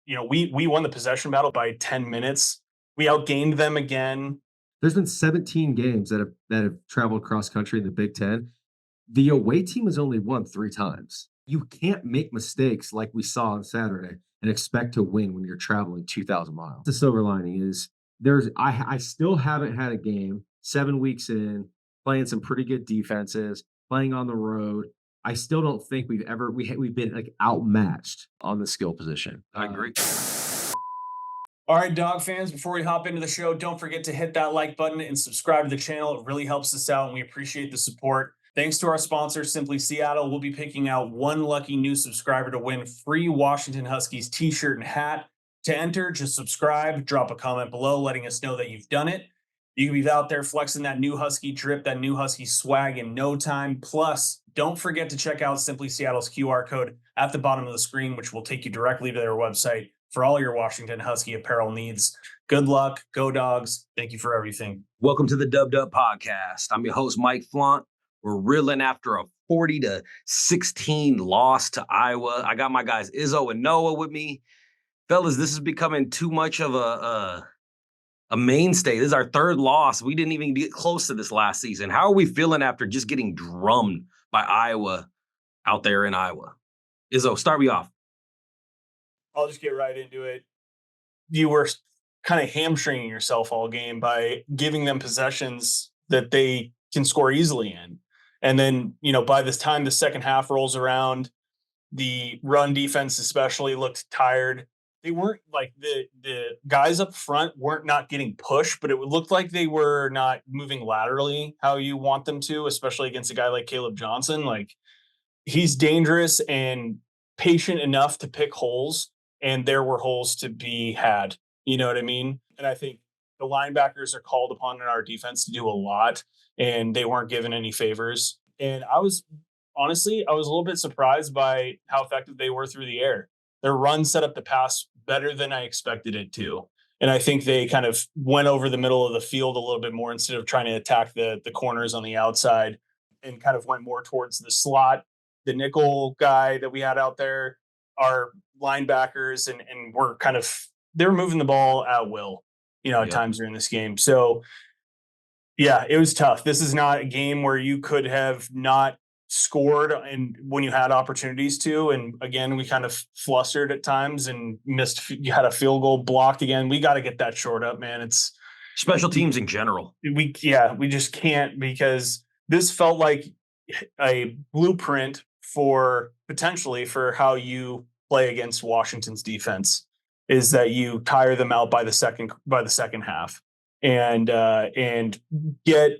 we won the possession battle by 10 minutes. We outgained them again. There's been 17 games that have traveled cross country in the Big Ten. The away team has only won 3 times. You can't make mistakes like we saw on Saturday and expect to win when you're traveling 2,000 miles. The silver lining is I still haven't had a game 7 weeks in, playing some pretty good defenses, playing on the road. I still don't think we've been like outmatched on the skill position. I agree. All right, dog fans, before we hop into the show, don't forget to hit that like button and subscribe to the channel. It really helps us out, and we appreciate the support. Thanks to our sponsor, Simply Seattle, we'll be picking out one lucky new subscriber to win free Washington Huskies t-shirt and hat. To enter, just subscribe, drop a comment below letting us know that you've done it. You can be out there flexing that new Husky drip, that new Husky swag in no time. Plus, don't forget to check out Simply Seattle's QR code at the bottom of the screen, which will take you directly to their website for all your Washington Husky apparel needs. Good luck. Go Dogs. Thank you for everything. Welcome to the Dub Dub Podcast. I'm your host, Mike Flaunt. We're reeling after a 40-16 loss to Iowa. I got my guys Izzo and Noah with me. Fellas, this is becoming too much of a mainstay. This is our 3rd loss. We didn't even get close to this last season. How are we feeling after just getting drummed by Iowa out there in Iowa? Izzo, start me off. I'll just get right into it. You were kind of hamstringing yourself all game by giving them possessions that they can score easily in. And then, by this time the second half rolls around, the run defense especially looked tired. They weren't like the guys up front weren't not getting pushed, but it looked like they were not moving laterally how you want them to, especially against a guy like Caleb Johnson. Like, he's dangerous and patient enough to pick holes, and there were holes to be had. You know what I mean? And I think the linebackers are called upon in our defense to do a lot, and they weren't given any favors. And I was a little bit surprised by how effective they were through the air. Their run set up the pass better than I expected it to. And I think they kind of went over the middle of the field a little bit more instead of trying to attack the corners on the outside, and kind of went more towards the slot. The nickel guy that we had out there, our linebackers, and we're they were moving the ball at will, at times during this game. So, yeah, it was tough. This is not a game where you could have not scored and when you had opportunities to. And again, we kind of flustered at times and missed. You had a field goal blocked again. We got to get that short up, man. It's special teams in general. We just can't, because this felt like a blueprint for how you play against Washington's defense, is that you tire them out by the second half and get,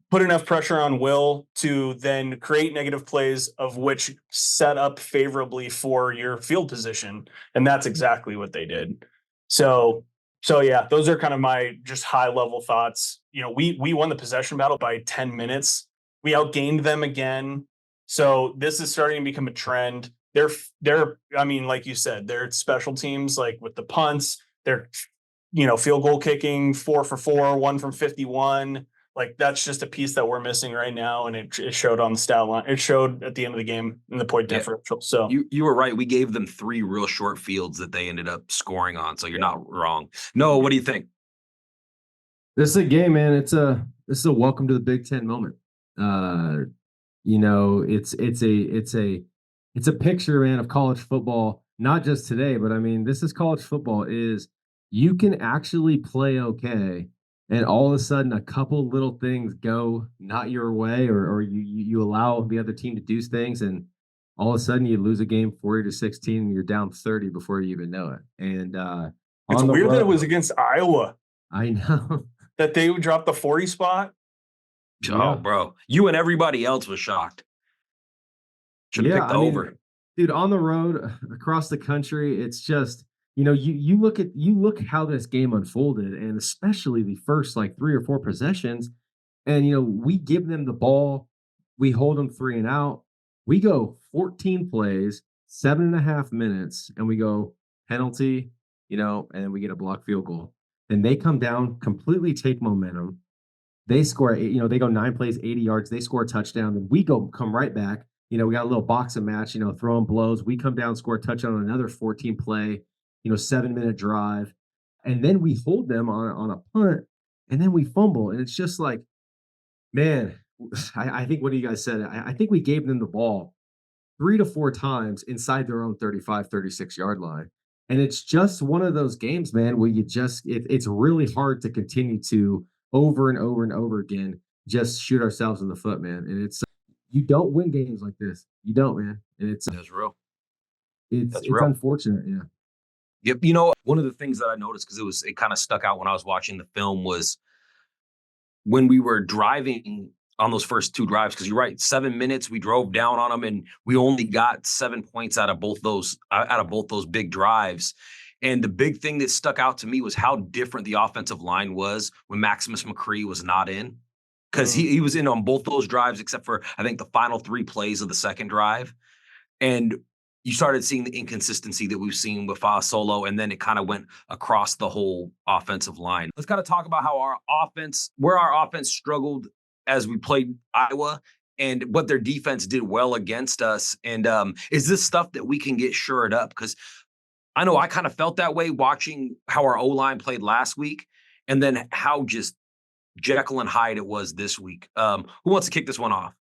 put enough pressure on Will to then create negative plays of which set up favorably for your field position. And that's exactly what they did. So yeah, those are kind of my just high level thoughts. We won the possession battle by 10 minutes. We outgained them again. So this is starting to become a trend. They're like you said, they're special teams, like with the punts, they're, field goal kicking 4 for 4, 1 from 51. Like, that's just a piece that we're missing right now. And it showed on the stat line. It showed at the end of the game in the point differential. So you were right. We gave them 3 real short fields that they ended up scoring on. So you're not wrong. Noah, what do you think? This is a game, man. It's a welcome to the Big Ten moment. It's a picture, man, of college football, not just today, but this is college football. Is you can actually play okay, and all of a sudden a couple little things go not your way, or you allow the other team to do things, and all of a sudden you lose a game 40-16 and you're down 30 before you even know it. And it's weird that it was against Iowa. I know. That they would drop the 40 spot. Oh, bro. You and everybody else was shocked. Should have picked over. Dude, on the road across the country, it's just, you look how this game unfolded, and especially the first 3 or 4 possessions, and we give them the ball, we hold them 3 and out, we go 14 plays, 7.5 minutes, and we go penalty, and then we get a blocked field goal. And they come down, completely take momentum. They score, they go 9 plays, 80 yards, they score a touchdown, and we come right back. We got a little boxing match, throwing blows. We come down, score a touchdown on another 14 play, 7-minute drive. And then we hold them on a punt, and then we fumble. And it's just like, man, I think what you guys said, I think we gave them the ball 3 to 4 times inside their own 35, 36-yard line. And it's just one of those games, man, where it's really hard to continue to over and over and over again just shoot ourselves in the foot, man. And you don't win games like this. You don't, man. And That's real. it's That's it's real. unfortunate, yeah. Yep. One of the things that I noticed, because it kind of stuck out when I was watching the film, was when we were driving on those first two drives, because you're right, 7 minutes we drove down on them, and we only got 7 points out of both those big drives. And the big thing that stuck out to me was how different the offensive line was when Maximus McCree was not in, because he was in on both those drives except for I think the final 3 plays of the second drive. And you started seeing the inconsistency that we've seen with Solo, and then it kind of went across the whole offensive line. Let's kind of talk about where our offense struggled as we played Iowa, and what their defense did well against us. And is this stuff that we can get shored up? Because I know I kind of felt that way watching how our O-line played last week, and then how just Jekyll and Hyde it was this week. Who wants to kick this one off?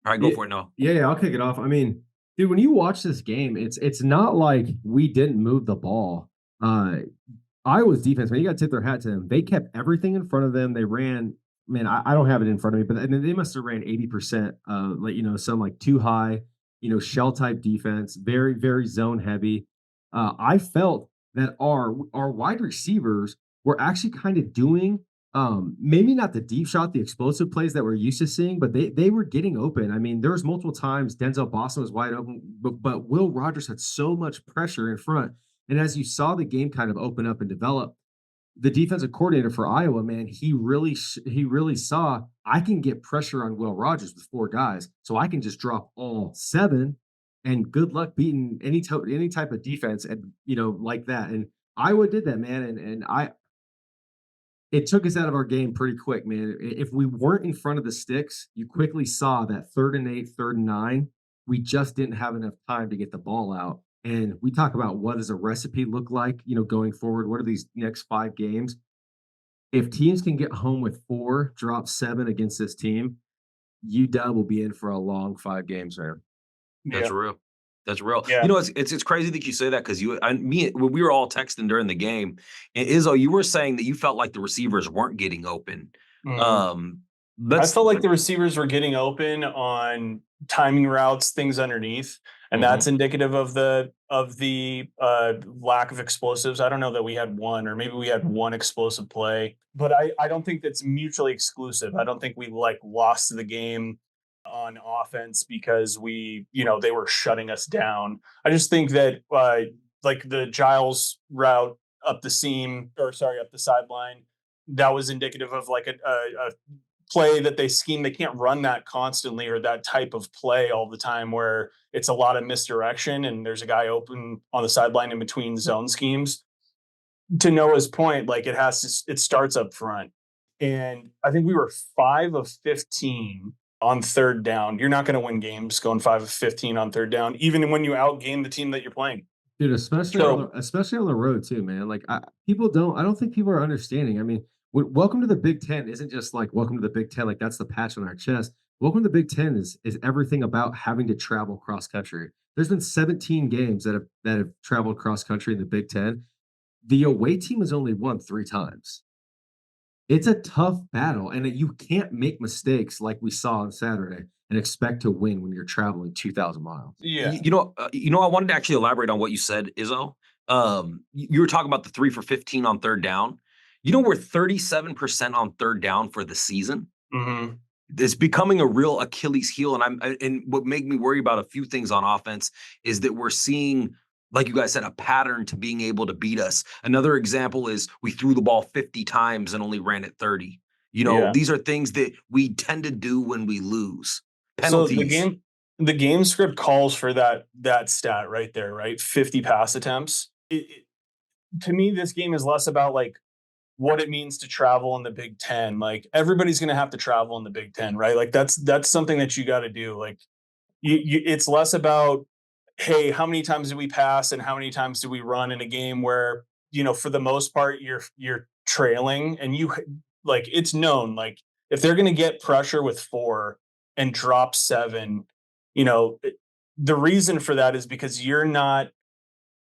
All right, go for it, Noah. Yeah, I'll kick it off. I mean, dude, when you watch this game, it's not like we didn't move the ball. Iowa's defense, man, you got to tip their hat to them. They kept everything in front of them. They ran, man, I don't have it in front of me, but they must have ran 80%, some like too high, shell type defense, very, very zone heavy. I felt that our wide receivers were actually kind of doing maybe not the deep shot, the explosive plays that we're used to seeing, but they were getting open. I mean, there was multiple times Denzel Boston was wide open, but Will Rogers had so much pressure in front. And as you saw the game kind of open up and develop, the defensive coordinator for Iowa, man, he really saw, I can get pressure on Will Rogers with 4 guys, so I can just drop all 7, and good luck beating any type of defense, and like that. And Iowa did that, man, and it took us out of our game pretty quick, man. If we weren't in front of the sticks, you quickly saw that 3rd and 8, 3rd and 9, we just didn't have enough time to get the ball out. And we talk about what does a recipe look like, going forward. What are these next 5 games? If teams can get home with 4, drop 7 against this team, UW will be in for a long 5 games, man. That's real. That's real. Yeah. It's crazy that you say that, because when we were all texting during the game, and Izzo, you were saying that you felt like the receivers weren't getting open. I felt like the receivers were getting open on timing routes, things underneath, and that's indicative of the lack of explosives. I don't know that we had one, or maybe we had one explosive play, but I don't think that's mutually exclusive. I don't think we lost the game on offense because they were shutting us down. I just think that the Giles route up the sideline, that was indicative of a play that they scheme. They can't run that constantly, or that type of play all the time where it's a lot of misdirection and there's a guy open on the sideline in between zone schemes. To Noah's point, it starts up front. And I think we were 5 of 15 on 3rd down. You're not going to win games going 5 of 15 on 3rd down, even when you outgame the team that you're playing. Dude, especially on the road too, man. I don't think people are understanding. I mean, welcome to the Big Ten isn't just like welcome to the Big Ten, like that's the patch on our chest. Welcome to the Big Ten is everything about having to travel cross country. There's been 17 games that have traveled cross country in the Big Ten. The away team has only won 3 times. It's a tough battle, and you can't make mistakes like we saw on Saturday and expect to win when you're traveling 2,000 miles. Yeah. I wanted to actually elaborate on what you said, Izzo. You were talking about the 3 for 15 on 3rd down. We're 37% on 3rd down for the season. Mm-hmm. It's becoming a real Achilles heel, and what made me worry about a few things on offense is that we're seeing, like you guys said, a pattern to being able to beat us. Another example is we threw the ball 50 times and only ran it 30. These are things that we tend to do when we lose. Penalties. So the game script calls for that stat right there, right? 50 pass attempts. To me, this game is less about what it means to travel in the Big Ten. Everybody's going to have to travel in the Big Ten, right? That's something that you got to do. it's less about, hey, how many times do we pass and how many times do we run in a game where, for the most part, you're trailing and like it's known, like if they're going to get pressure with 4 and drop 7, the reason for that is because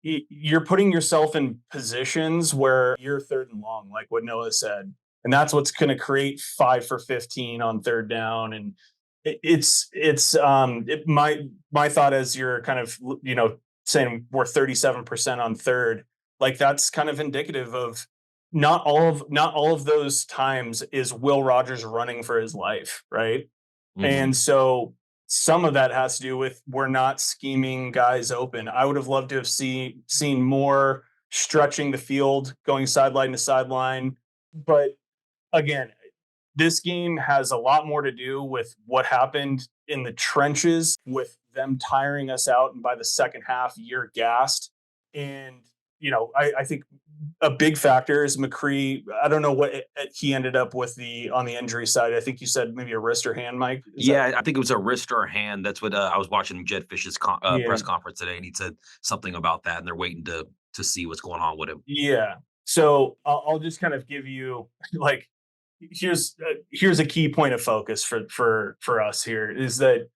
you're putting yourself in positions where you're third and long, like what Noah said. And that's what's going to create 5 for 15 on third down. And my thought as you're kind of, saying we're 37% on third, like that's kind of indicative of not all of those times is Will Rogers running for his life. Right. Mhm. And so some of that has to do with we're not scheming guys open. I would have loved to have seen more stretching the field, going sideline to sideline. But again, this game has a lot more to do with what happened in the trenches with them tiring us out. And by the second half, you're gassed. And, I think a big factor is McCree. I don't know what he ended up with on the injury side. I think you said maybe a wrist or hand, Mike. Is that? Yeah, I think it was a wrist or a hand. That's what I was watching Jed Fish's Yeah. press conference today, and he said something about that, and they're waiting to see what's going on with him. Yeah. So I'll just kind of give you like here's a key point of focus for us here is that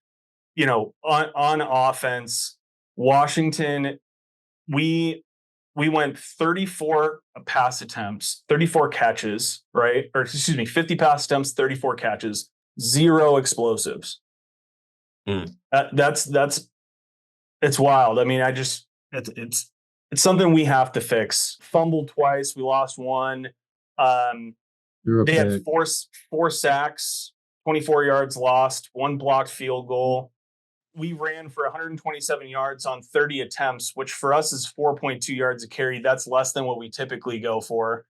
on offense, Washington, we went 34 pass attempts, 34 catches, right? Or excuse me, 50 pass attempts, 34 catches, 0 explosives. Mm. That's it's wild. I mean, it's something we have to fix. Fumbled twice, we lost one. Um, they had four sacks, 24 yards lost, 1 blocked field goal. We ran for 127 yards on 30 attempts, which for us is 4.2 yards a carry. That's less than what we typically go for.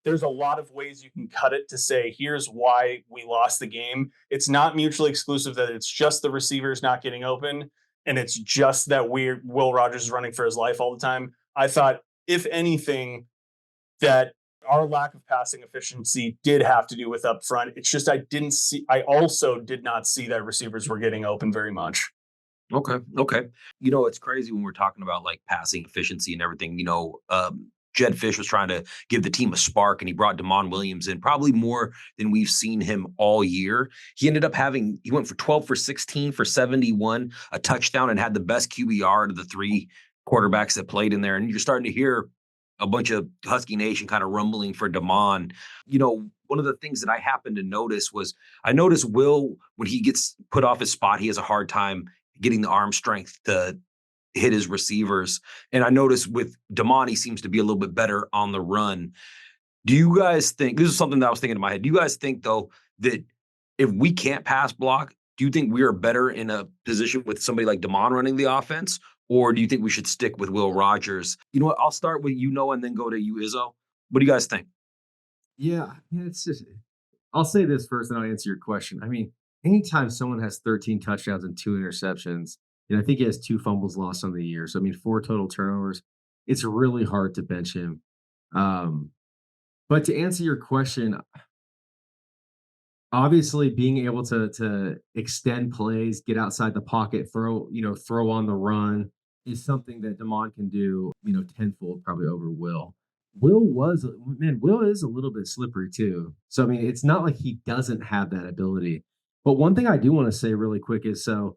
There's a lot of ways you can cut it to say, here's why we lost the game. It's not mutually exclusive that it's just the receivers not getting open, and it's just that Will Rogers is running for his life all the time. I thought, if anything, that our lack of passing efficiency did have to do with up front. It's just I also did not see that receivers were getting open very much. Okay. Okay. It's crazy when we're talking about like passing efficiency and everything. Jed Fish was trying to give the team a spark and he brought Damon Williams in probably more than we've seen him all year. He went for 12 for 16 for 71, a touchdown, and had the best QBR of the 3 quarterbacks that played in there. And you're starting to hear a bunch of Husky Nation kind of rumbling for Damon. One of the things that I happened to notice was I noticed Will, when he gets put off his spot, he has a hard time getting the arm strength to hit his receivers. And I noticed with Damon, he seems to be a little bit better on the run. Do you guys think, this is something that I was thinking in my head, do you guys think though that if we can't pass block, do you think we are better in a position with somebody like Damon running the offense? Or do you think we should stick with Will Rogers? You know what? I'll start with and then go to you, Izzo. What do you guys think? Yeah, it's just. I'll say this first, and I'll answer your question. I mean, anytime someone has 13 touchdowns and 2 interceptions, I think he has 2 fumbles lost on the year. So I mean, 4 total turnovers. It's really hard to bench him. But to answer your question, obviously being able to extend plays, get outside the pocket, throw on the run is something that Damon can do, tenfold probably over Will. Will is a little bit slippery too. So I mean, it's not like he doesn't have that ability. But one thing I do want to say really quick is, so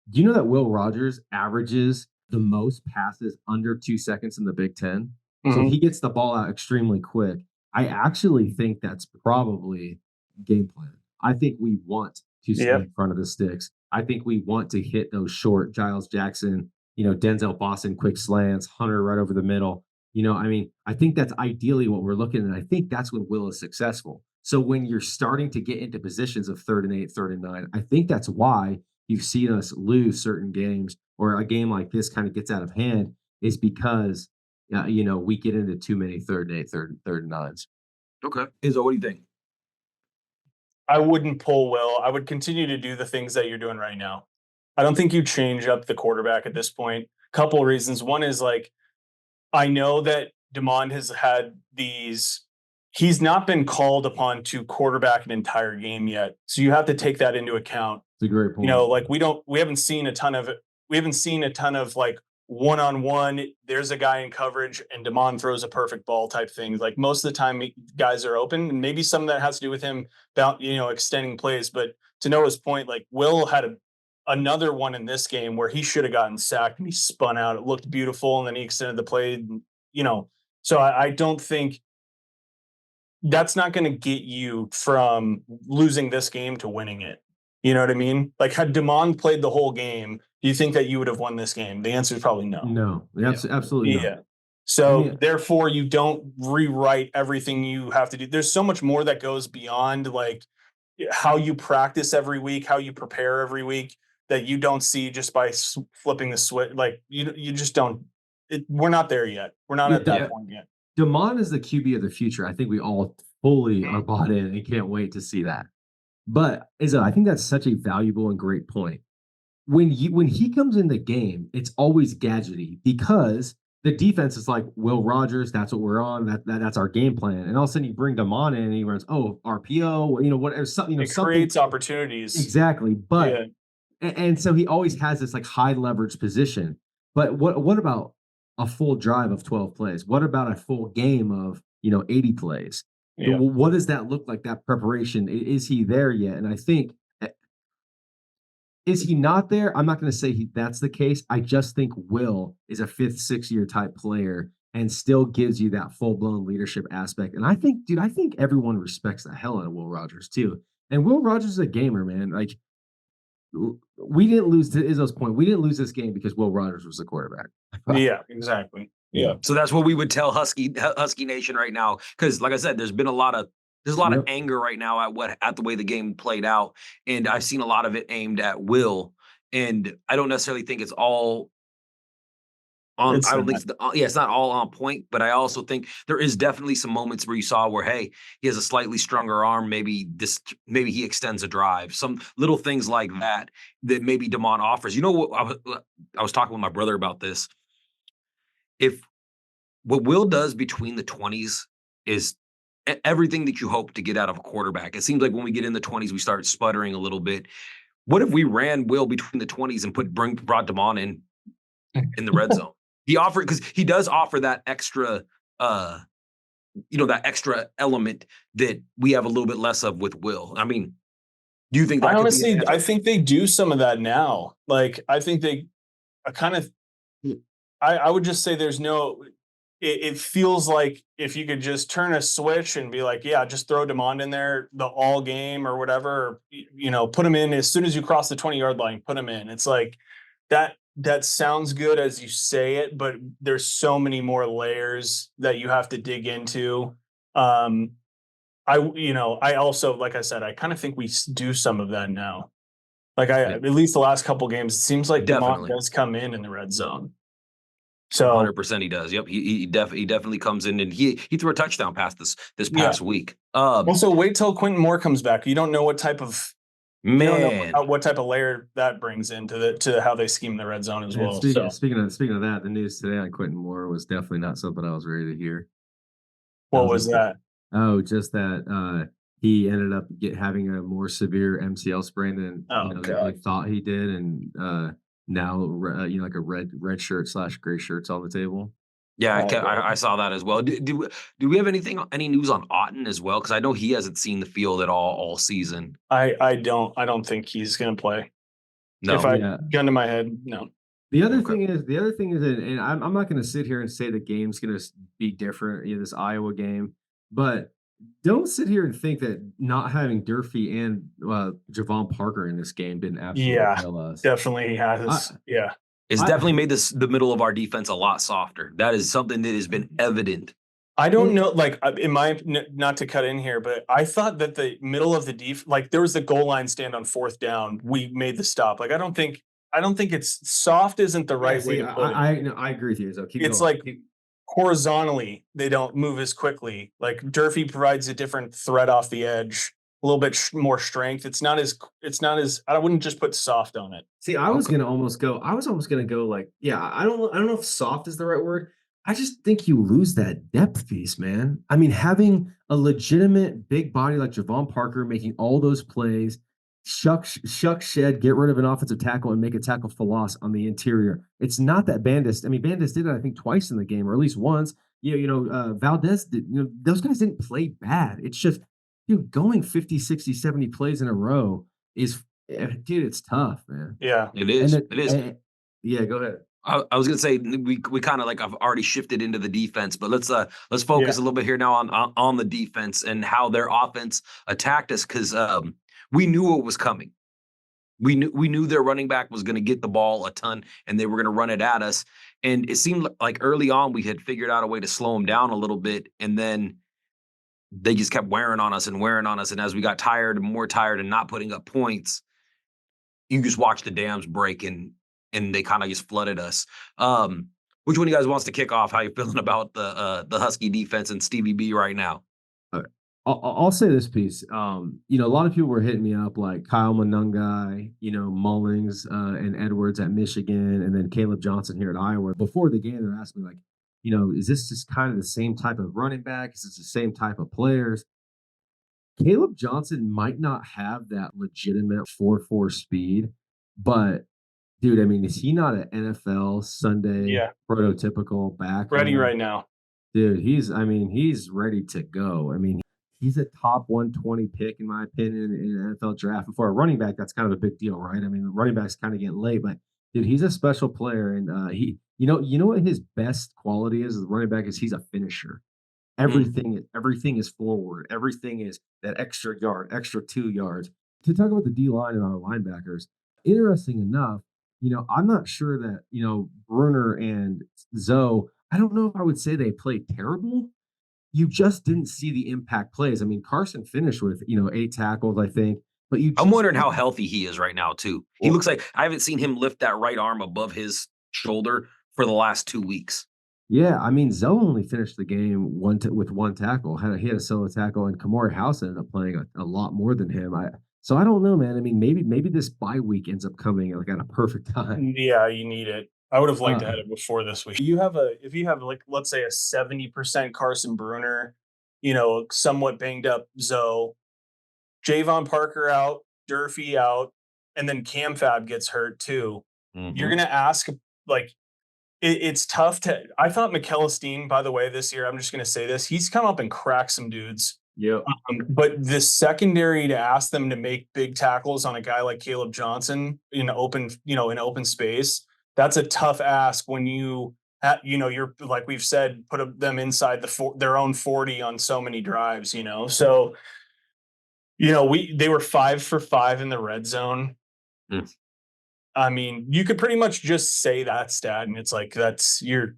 do you know that Will Rogers averages the most passes under 2 seconds in the Big Ten? So Mhm. he gets the ball out extremely quick. I actually think that's probably game plan. I think we want to stay Yep. in front of the sticks. I think we want to hit those short Giles Jackson, Denzel Boston quick slants, Hunter right over the middle. I mean, I think that's ideally what we're looking at. And I think that's when Will is successful. So when you're starting to get into positions of 3rd and 8, 3rd and 9, I think that's why you've seen us lose certain games, or a game like this kind of gets out of hand, is because we get into too many 3rd and 8, third and 9s. Okay. Izzo, what do you think? I wouldn't pull Will. I would continue to do the things that you're doing right now. I don't think you change up the quarterback at this point. Couple of reasons. One is like I know that Demond has had he's not been called upon to quarterback an entire game yet. So you have to take that into account. It's a great point. You know, like we haven't seen a ton of like one-on-one, there's a guy in coverage and Damon throws a perfect ball type thing. Like most of the time guys are open, and maybe some of that has to do with him about, extending plays. But to Noah's point, like Will had another one in this game where he should have gotten sacked and he spun out. It looked beautiful. And then he extended the play, so I don't think that's not going to get you from losing this game to winning it. You know what I mean? Like, had Damon played the whole game, do you think that you would have won this game? The answer is probably no. No, absolutely Yeah. not. So therefore, you don't rewrite everything you have to do. There's so much more that goes beyond like how you practice every week, how you prepare every week, that you don't see just by flipping the switch. Like you just don't. We're not there yet. We're not at that point yet. Damon is the QB of the future. I think we all fully are bought in and can't wait to see that. But I think that's such a valuable and great point. When he comes in the game, it's always gadgety because the defense is like, Will Rogers, that's what we're on. That's our game plan. And all of a sudden you bring Damon in and he runs, RPO, whatever, something, it creates opportunities. Exactly. But and so he always has this like high leverage position. But what about a full drive of 12 plays? What about a full game of 80 plays? Yeah. What does that look like? That preparation, is he there yet? And I think, is he not there? I'm not going to say that's the case. I just think Will is a 5th, 6th year type player and still gives you that full blown leadership aspect. And I think everyone respects the hell out of Will Rogers too. And Will Rogers is a gamer, man. Like, we didn't lose, to Izzo's point, we didn't lose this game because Will Rogers was the quarterback. Yeah, exactly. Yeah. So that's what we would tell Husky Nation right now. Because like I said, there's a lot of anger right now at the way the game played out. And I've seen a lot of it aimed at Will. And I don't necessarily think it's all on. It's not all on point, but I also think there is definitely some moments where you saw where, hey, he has a slightly stronger arm. Maybe he extends a drive, some little things like that maybe Damon offers. You know what? I was talking with my brother about this. If what Will does between the 20s is everything that you hope to get out of a quarterback. It seems like when we get in the 20s, we start sputtering a little bit. What if we ran Will between the 20s and brought Damon in the red zone? Because he does offer that extra, that extra element that we have a little bit less of with Will. I mean, do you think that? I think they do some of that now. Like, I think I would just say there's no. It feels like if you could just turn a switch and be like, yeah, just throw Damon in there the all game or whatever, put him in as soon as you cross the 20-yard line, put him in. It's like that sounds good as you say it, but there's so many more layers that you have to dig into. I also, like I said, I kind of think we do some of that now. Like at least the last couple games, it seems like Damon does come in the red zone. So 100% he does. Yep, he definitely comes in, and he threw a touchdown pass this past week. Also, wait till Quentin Moore comes back. You don't know what type of layer that brings into how they scheme the red zone as well. Speaking of that, the news today on Quentin Moore was definitely not something I was ready to hear. What was that? Oh, just that he ended up having a more severe MCL sprain than they thought he did, and now like a red shirt / gray shirts on the table. Yeah, I saw that as well. Do we have any news on Otten as well? Because I know he hasn't seen the field at all season. I don't think he's going to play. No, gun to my head, no. The other thing is, and I'm not going to sit here and say the game's going to be different, this Iowa game, but don't sit here and think that not having Durfee and Javon Parker in this game didn't absolutely kill us. Definitely has. It's definitely made the middle of our defense a lot softer. That is something that has been evident. I don't know, like, not to cut in here, but I thought that the middle of the defense, like, there was the goal line stand on 4th down. We made the stop. Like, I don't think it's soft isn't the right way to put it. I agree with you. So it's going. Horizontally, they don't move as quickly. Like Durfee provides a different threat off the edge, a little bit more strength. It's not as. I wouldn't just put soft on it. See, I was almost gonna go like, I don't know if soft is the right word, I just think you lose that depth piece, man. I mean, having a legitimate big body like Javon Parker making all those plays, shuck shed, get rid of an offensive tackle and make a tackle for loss on the interior. It's not that Bandis. I mean, Bandis did it, I think, twice in the game, or at least once. Valdez did, those guys didn't play bad. It's just, dude, going 50, 60, 70 plays in a row is, dude, it's tough, man. Yeah. It is. It is. Yeah, go ahead. I was gonna say we kind of like I've already shifted into the defense, but let's focus a little bit here now on the defense and how their offense attacked us because we knew what was coming. We knew their running back was going to get the ball a ton and they were going to run it at us. And it seemed like early on we had figured out a way to slow them down a little bit, and then they just kept wearing on us. And as we got tired and more tired and not putting up points, you just watch the dams break and they kind of just flooded us. Which one of you guys wants to kick off? How you feeling about the Husky defense and Stevie B right now? I'll say this piece. A lot of people were hitting me up like Kyle Monungai, Mullings and Edwards at Michigan, and then Caleb Johnson here at Iowa. Before the game, they're asking me like, is this just kind of the same type of running back? Is this the same type of players? Caleb Johnson might not have that legitimate 4.4 speed, but dude, I mean, is he not an NFL Sunday prototypical back? Ready right now. Dude, he's ready to go. I mean, he's a top 120 pick, in my opinion, in an NFL draft. And for a running back, that's kind of a big deal, right? I mean, the running back's kind of getting late, but dude, he's a special player. And you know what his best quality is as a running back is he's a finisher. Everything is forward. Everything is that extra yard, extra 2 yards. To talk about the D line and our linebackers, interesting enough, I'm not sure that, Bruner and Zoe, I don't know if I would say they played terrible. You just didn't see the impact plays. I mean, Carson finished with, 8 tackles, I think. But I'm wondering how healthy he is right now, too. He looks like I haven't seen him lift that right arm above his shoulder for the last 2 weeks. Yeah, I mean, Zoe only finished the game with 1 tackle. He had a solo tackle, and Kamari House ended up playing a lot more than him. So I don't know, man. I mean, maybe this bye week ends up coming like at a perfect time. Yeah, you need it. I would have liked to have it before this week. If you have like, let's say a 70% Carson Bruner, somewhat banged up Zoe, Javon Parker out, Durfee out, and then Cam Fab gets hurt too. Mm-hmm. You're gonna ask like. It's tough to. I thought McEllisteen, by the way, this year, I'm just going to say this, he's come up and cracked some dudes. Yeah. But the secondary to ask them to make big tackles on a guy like Caleb Johnson in open space, that's a tough ask when you're like we've said, put them inside their own 40 on so many drives. So they were 5 for 5 in the red zone. Mm. I mean, you could pretty much just say that stat, and it's like you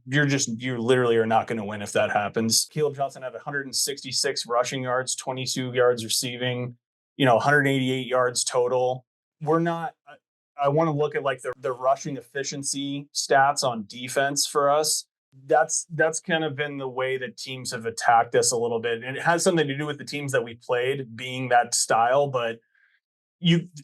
literally are not going to win if that happens. Caleb Johnson had 166 rushing yards, 22 yards receiving, 188 yards total. I want to look at like the rushing efficiency stats on defense for us. That's kind of been the way that teams have attacked us a little bit, and it has something to do with the teams that we played being that style, but.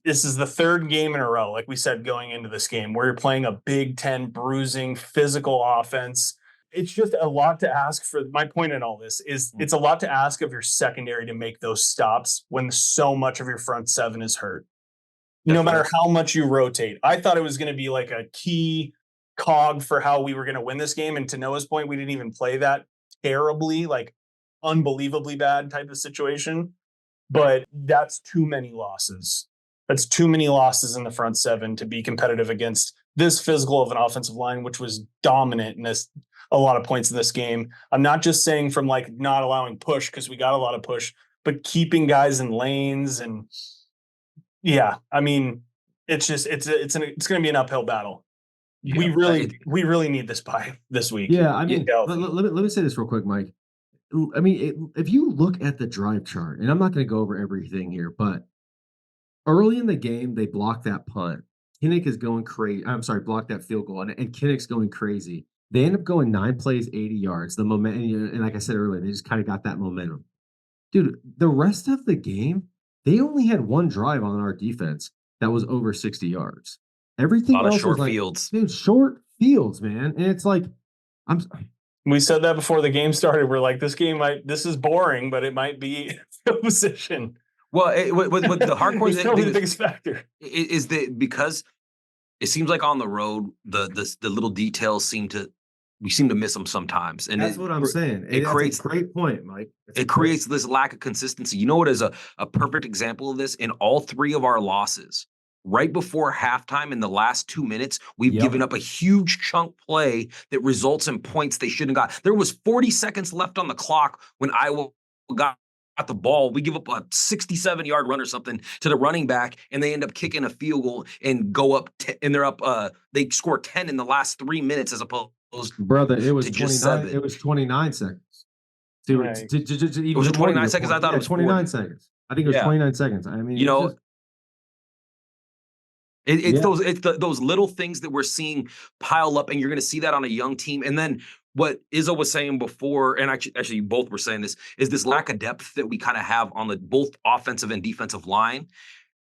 This is the 3rd game in a row, like we said, going into this game, where you're playing a Big Ten bruising physical offense. It's just a lot to ask for. My point in all this is it's a lot to ask of your secondary to make those stops when so much of your front 7 is hurt. No matter how much you rotate. I thought it was going to be like a key cog for how we were going to win this game. And to Noah's point, we didn't even play that terribly, like unbelievably bad type of situation. But that's too many losses. That's too many losses in the front 7 to be competitive against this physical of an offensive line, which was dominant in a lot of points in this game. I'm not just saying from like not allowing push because we got a lot of push, but keeping guys in lanes and I mean, it's going to be an uphill battle. Yeah, we really need this bye this week. Yeah, I mean, let me say this real quick, Mike. I mean, if you look at the drive chart, and I'm not going to go over everything here, but early in the game, they block that punt. Kinnick is going crazy. I'm sorry, block that field goal, and Kinnick's going crazy. They end up going 9 plays, 80 yards. The momentum, and like I said earlier, they just kind of got that momentum. Dude, the rest of the game, they only had 1 drive on our defense that was over 60 yards. Everything else short was like, fields. Dude, short fields, man. And it's like, We said that before the game started. We're like, this is boring, but it might be a position. Well, with the hardcore It's thing probably the is, biggest factor. is that because it seems like on the road, the little details we seem to miss them sometimes, and That's what I'm saying. it That's creates a great point, Mike. it creates this lack of consistency. You know what is a perfect example of this? In all three of our losses, right before halftime in the last 2 minutes, we've given up a huge chunk play that results in points they shouldn't have got. There was 40 seconds left on the clock when Iowa got the ball. We give up a 67-yard run or something to the running back, and they end up kicking a field goal and go up, and they're up. They score 10 in the last 3 minutes as opposed Brother, it was to just 29. 7. It was 29 seconds. To, Right. even Was it more to 29 your seconds? point. I thought it was 29 40. seconds. I think it was Yeah. 29 seconds. I mean, You know, just, it's those little things that we're seeing pile up, and you're going to see that on a young team. And then what Izzo was saying before, and actually you both were saying this, is this lack of depth that we kind of have on the both offensive and defensive line.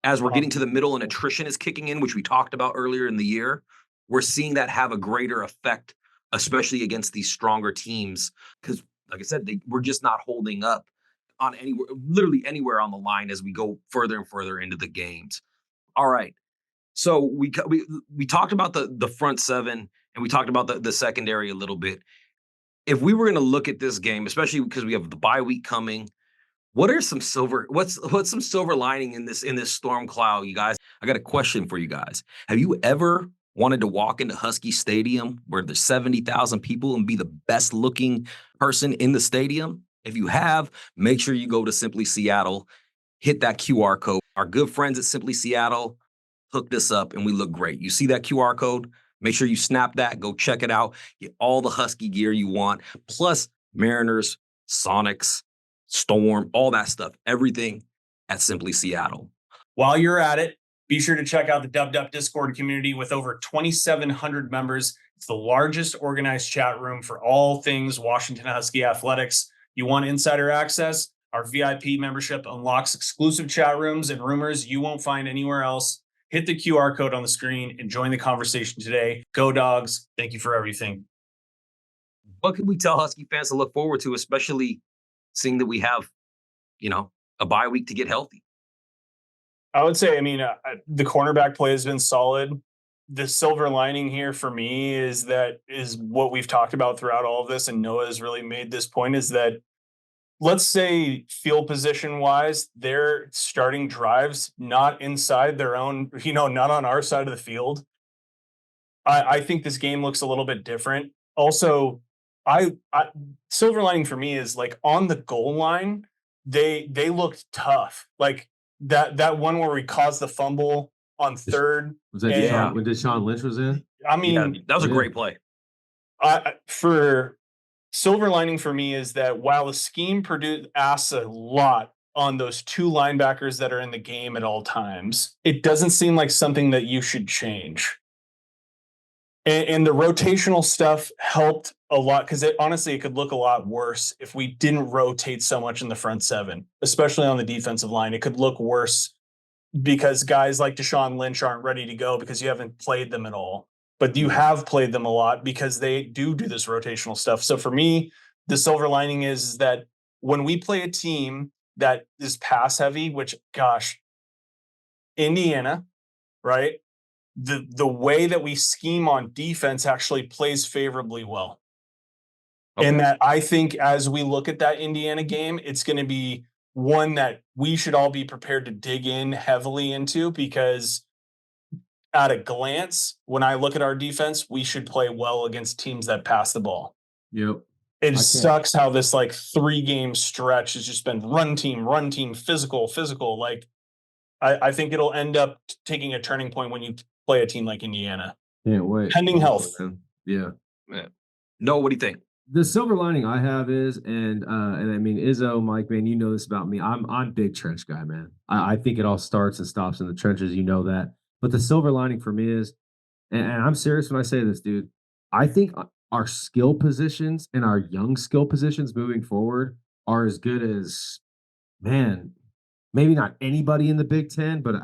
As we're getting to the middle and attrition is kicking in, which we talked about earlier in the year, we're seeing that have a greater effect, especially against these stronger teams. Because, like I said, we're just not holding up on literally anywhere on the line as we go further and further into the games. All right. So we talked about the front seven, and we talked about the secondary a little bit. If we were going to look at this game, especially because we have the bye week coming, what's some silver lining in this storm cloud, you guys? I got a question for you guys. Have you ever wanted to walk into Husky Stadium where there's 70,000 people and be the best looking person in the stadium? If you have, make sure you go to Simply Seattle, hit that QR code. Our good friends at Simply Seattle hooked us up, and we look great. You see that QR code? Make sure you snap that, go check it out, get all the Husky gear you want, plus Mariners, Sonics, Storm, all that stuff, everything at Simply Seattle. While you're at it, be sure to check out the Dub Dub Discord community with over 2,700 members. It's the largest organized chat room for all things Washington Husky athletics. You want insider access? Our VIP membership unlocks exclusive chat rooms and rumors you won't find anywhere else. Hit the QR code on the screen and join the conversation today. Go Dogs. Thank you for everything. What can we tell Husky fans to look forward to, especially seeing that we have, a bye week to get healthy? I would say, the cornerback play has been solid. The silver lining here for me is what we've talked about throughout all of this, and Noah has really made this point, is that, let's say field position wise, they're starting drives not inside their own, not on our side of the field. I think this game looks a little bit different. Also, I silver lining for me is, like, on the goal line, they looked tough. Like that one where we caused the fumble on third. Was that when Deshaun Lynch was in? That was a great play. For silver lining for me is that while the scheme asks a lot on those two linebackers that are in the game at all times, it doesn't seem like something that you should change. And the rotational stuff helped a lot, because honestly, it could look a lot worse if we didn't rotate so much in the front seven, especially on the defensive line. It could look worse because guys like Deshaun Lynch aren't ready to go because you haven't played them at all. But you have played them a lot because they do this rotational stuff. So for me, the silver lining is that when we play a team that is pass heavy, which, gosh, Indiana, right? The way that we scheme on defense actually plays favorably well. Okay. And that I think as we look at that Indiana game, it's going to be one that we should all be prepared to dig in heavily into, because at a glance, when I look at our defense, we should play well against teams that pass the ball. Yep. It sucks how this 3-game stretch has just been run team, physical. Like, I think it'll end up taking a turning point when you play a team like Indiana. Can't wait. Pending health. Yeah. No, what do you think? The silver lining I have is, and Izzo, Mike, man, you know this about me. I'm big trench guy, man. I think it all starts and stops in the trenches. You know that. But the silver lining for me is, and I'm serious when I say this, dude, I think our skill positions and our young skill positions moving forward are as good as, man, maybe not anybody in the Big Ten, but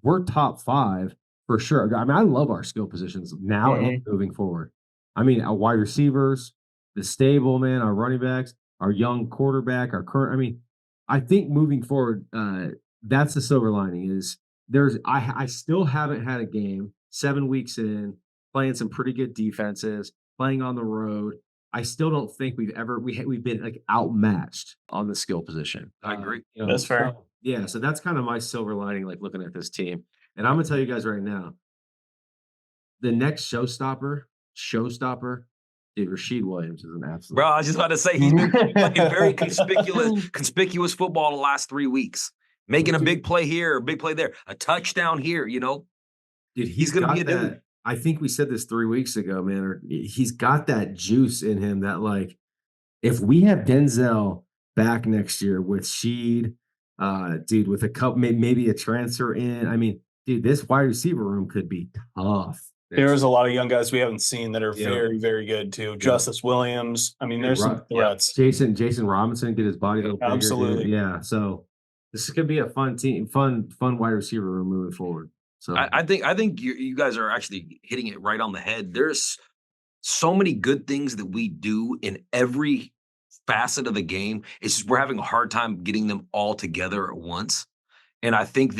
we're top 5 for sure. I love our skill positions now and moving forward. Wide receivers, the stable, man, our running backs, our young quarterback, our current. I mean, I think moving forward, that's the silver lining. Is I still haven't had a game 7 weeks in playing some pretty good defenses, playing on the road. I still don't think we've been like outmatched on the skill position. I agree. That's fair. So, yeah, so that's kind of my silver lining, like looking at this team. And I'm gonna tell you guys right now, the next showstopper, dude, Rasheed Williams is an absolute. Bro, I was just about to say he's been playing very conspicuous football the last 3 weeks. Making a big play here, a big play there, a touchdown here, Dude, he's gonna be a dude. that. I think we said this 3 weeks ago, man. Or he's got that juice in him that, like, if we have Denzel back next year with Sheed, dude, with a couple, maybe a transfer in. I mean, dude, this wide receiver room could be tough. There's a lot of young guys we haven't seen that are very, very good too. Justice Williams. I mean, there's some threats. Jason Robinson get his body a little bigger. Absolutely. Yeah. So this could be a fun team, fun wide receiver room moving forward. So I think you guys are actually hitting it right on the head. There's so many good things that we do in every facet of the game. It's just we're having a hard time getting them all together at once. And I think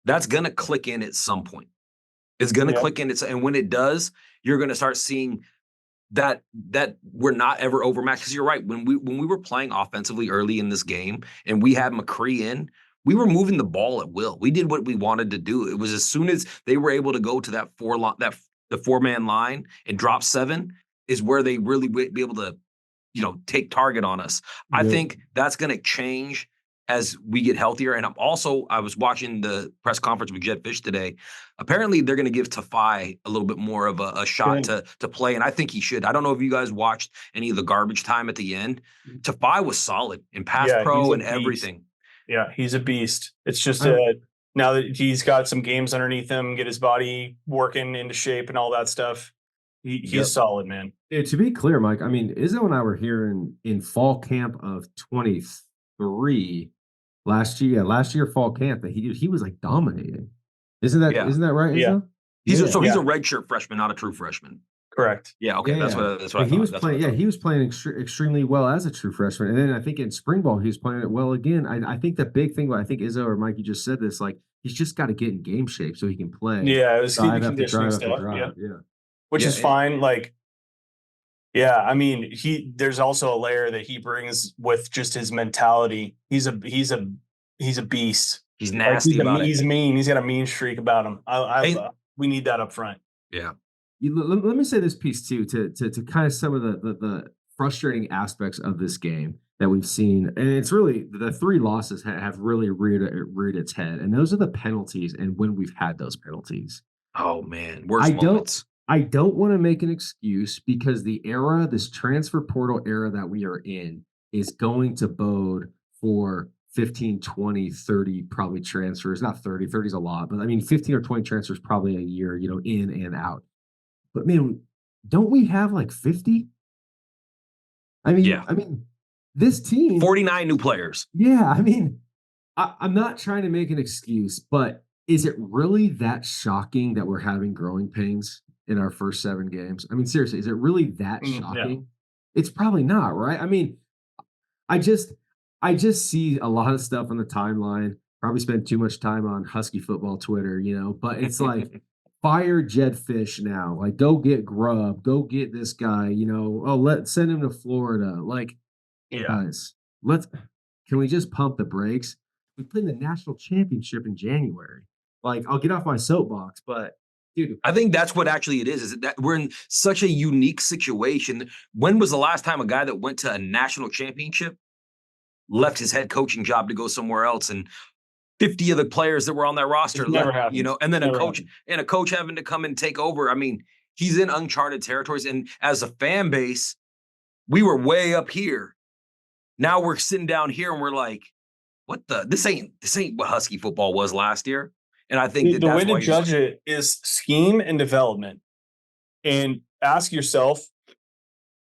that's going to click in at some point. It's going to click in. And when it does, you're going to start seeing that we're not ever overmatched. Because you're right. When we were playing offensively early in this game and we had McCree in, we were moving the ball at will. We did what we wanted to do. It was as soon as they were able to go to the 4-man line and drop 7 is where they really be able to, take target on us. I think that's going to change as we get healthier. And I was watching the press conference with Jed Fish today. Apparently, they're going to give Tafai a little bit more of a shot to play, and I think he should. I don't know if you guys watched any of the garbage time at the end. Tafai was solid in pass pro and everything. Yeah, he's a beast. It's just now that he's got some games underneath him, get his body working into shape and all that stuff. He's solid, man. Yeah, to be clear, Mike, I mean, Izzo and I were here in fall camp of 23 last year. Yeah, last year fall camp that he was like dominating. Isn't that right? Yeah. Izzo? He's a redshirt freshman, not a true freshman. Correct. Yeah. Okay. That's what I thought. He was playing. Yeah, he was playing extremely well as a true freshman, and then I think in spring ball he was playing it well again. I think the big thing, I think Izzo or Mike, you just said this, like he's just got to get in game shape so he can play. Yeah, it was drive after conditioning drive stuff. after drive. Yeah. Which is fine. Like, yeah, I mean, there's also a layer that he brings with just his mentality. He's a beast. He's nasty about it. He's mean. He's got a mean streak about him. We need that up front. Yeah. Let me say this piece too to kind of some of the frustrating aspects of this game that we've seen, and it's really the 3 losses have really reared its head, and those are the penalties and when we've had those penalties. Oh man, worst moments. I don't want to make an excuse because this transfer portal era that we are in is going to bode for 15, 20, 30 probably transfers. Not 30, 30 is a lot, but I mean 15 or 20 transfers probably a year, in and out. But man, don't we have like 50? I mean, this team 49 new players. Yeah, I mean, I'm not trying to make an excuse, but is it really that shocking that we're having growing pains in our first 7 games? I mean, seriously, is it really that shocking? Yeah. It's probably not, right? I mean, I just see a lot of stuff on the timeline. Probably spend too much time on Husky football Twitter, but it's like fire Jed Fish now. Like, go get Grubb, go get this guy, send him to Florida. Like, guys, can we just pump the brakes? We play in the national championship in January. Like, I'll get off my soapbox, but dude, I think that's what actually it is that we're in such a unique situation. When was the last time a guy that went to a national championship left his head coaching job to go somewhere else, and 50 of the players that were on that roster left, and then a coach having to come and take over? I mean, he's in uncharted territories, and as a fan base, we were way up here. Now we're sitting down here and we're like, what this ain't what Husky football was last year. And I think the way to judge it is scheme and development. And ask yourself,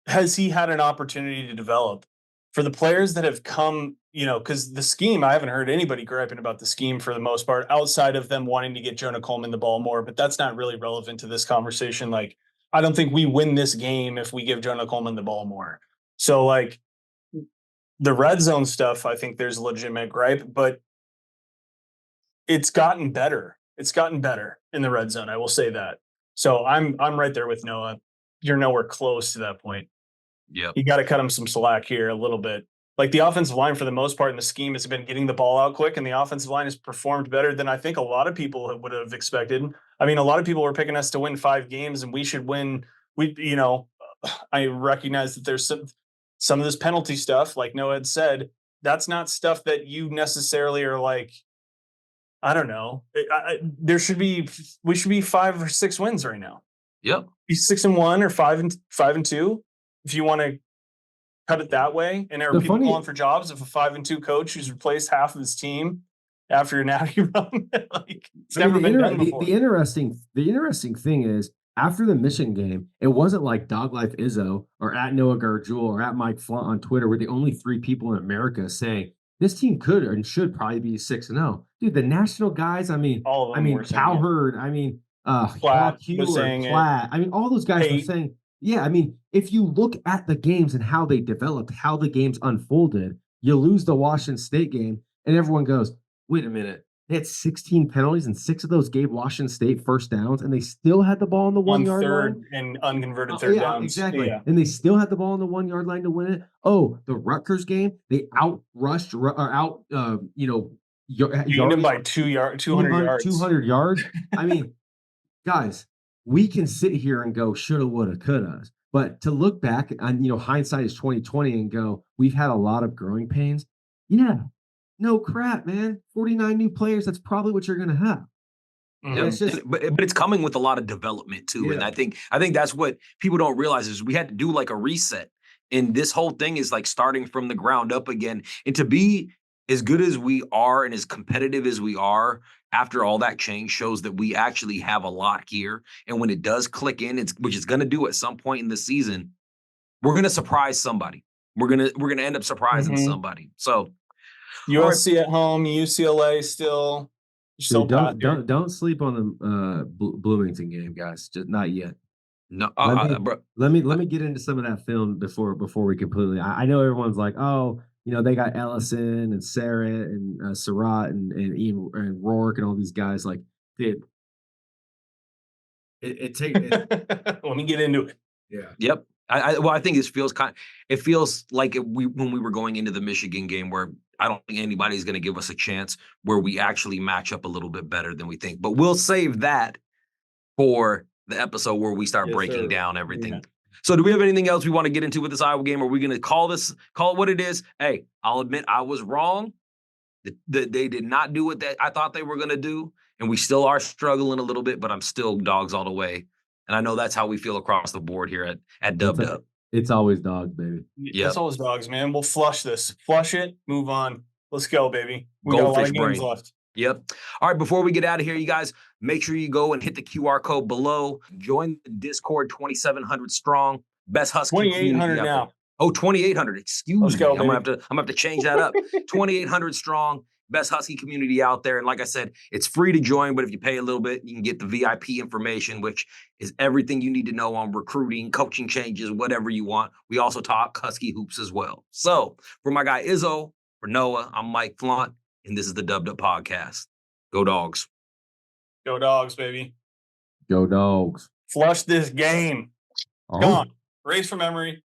has he had an opportunity to develop? For the players that have come, because the scheme, I haven't heard anybody griping about the scheme for the most part, outside of them wanting to get Jonah Coleman the ball more, but that's not really relevant to this conversation. Like, I don't think we win this game if we give Jonah Coleman the ball more. So like the red zone stuff, I think there's a legitimate gripe, but it's gotten better. It's gotten better in the red zone. I will say that. So I'm right there with Noah. You're nowhere close to that point. Yep. You got to cut him some slack here a little bit. Like the offensive line, for the most part, in the scheme has been getting the ball out quick, and the offensive line has performed better than I think a lot of people would have expected. I mean, a lot of people were picking us to win 5 games, and we should win. I recognize that there's some of this penalty stuff, like Noah had said. That's not stuff that you necessarily are like. I don't know. We should be 5 or 6 wins right now. Yep. Be 6-1 or 5-2 if you want to cut it that way. And are people calling for jobs if a 5-2 coach who's replaced half of his team after a natty run? Like it's never been done before. The interesting thing is after the Michigan game, it wasn't like Dog Life Izzo or at Noah Garjul or at Mike Flunt on Twitter were the only 3 people in America saying this team could and should probably be 6-0. Dude, the national guys, Cowherd, Platt was saying Platt. I mean, all those guys were saying, yeah, I mean, if you look at the games and how they developed, how the games unfolded, you lose the Washington State game, and everyone goes, wait a minute. They had 16 penalties, and 6 of those gave Washington State first downs, and they still had the ball on the 1 yard line. And unconverted third downs. Exactly. Yeah. And they still had the ball on the 1 yard line to win it. Oh, the Rutgers game, they outrushed or gained them by 200 yards. 200 yards. I mean, guys, we can sit here and go shoulda, woulda, coulda. But to look back on, hindsight is 2020 and go, we've had a lot of growing pains. Yeah. No crap, man. 49 new players. That's probably what you're going to have. Yeah, it's just, but it's coming with a lot of development too. Yeah. And I think that's what people don't realize is we had to do like a reset. And this whole thing is like starting from the ground up again. And to be as good as we are and as competitive as we are after all that change shows that we actually have a lot here. And when it does click in, which it's going to do at some point in the season, we're going to surprise somebody. We're going to end up surprising somebody. So USC at home, UCLA still. So don't sleep on the Bloomington game, guys. Just not yet. No, let me get into some of that film before we completely. I know everyone's like, oh, they got Ellison and Sarah and Surratt and Ian and Rourke and all these guys. Like, dude, let me get into it. Yeah. Yep. I think it feels like when we were going into the Michigan game where I don't think anybody's going to give us a chance where we actually match up a little bit better than we think. But we'll save that for the episode where we start breaking down everything. Yeah. So do we have anything else we want to get into with this Iowa game? Are we going to call it what it is? Hey, I'll admit I was wrong. They did not do what I thought they were going to do. And we still are struggling a little bit, but I'm still dogs all the way. And I know that's how we feel across the board here at Dub Dub. It's always dogs, baby. Yeah, it's always dogs, man. We'll flush this. Flush it. Move on. Let's go, baby. We got a lot of games left. Yep. All right, before we get out of here, you guys, make sure you go and hit the QR code below. Join the Discord, 2,700 strong. Best Husky 2,800 now. Oh, 2,800. Excuse me. Go, I'm gonna have to change that up. 2,800 strong. Best Husky community out there. And like I said, it's free to join, but if you pay a little bit, you can get the VIP information, which is everything you need to know on recruiting, coaching changes, whatever you want. We also talk Husky hoops as well. So for my guy Izzo, for Noah, I'm Mike Flunt, and this is the Dub Dub Podcast. Go Dogs. Go Dogs, baby. Go Dogs. Flush this game. Oh. Gone. Race from memory.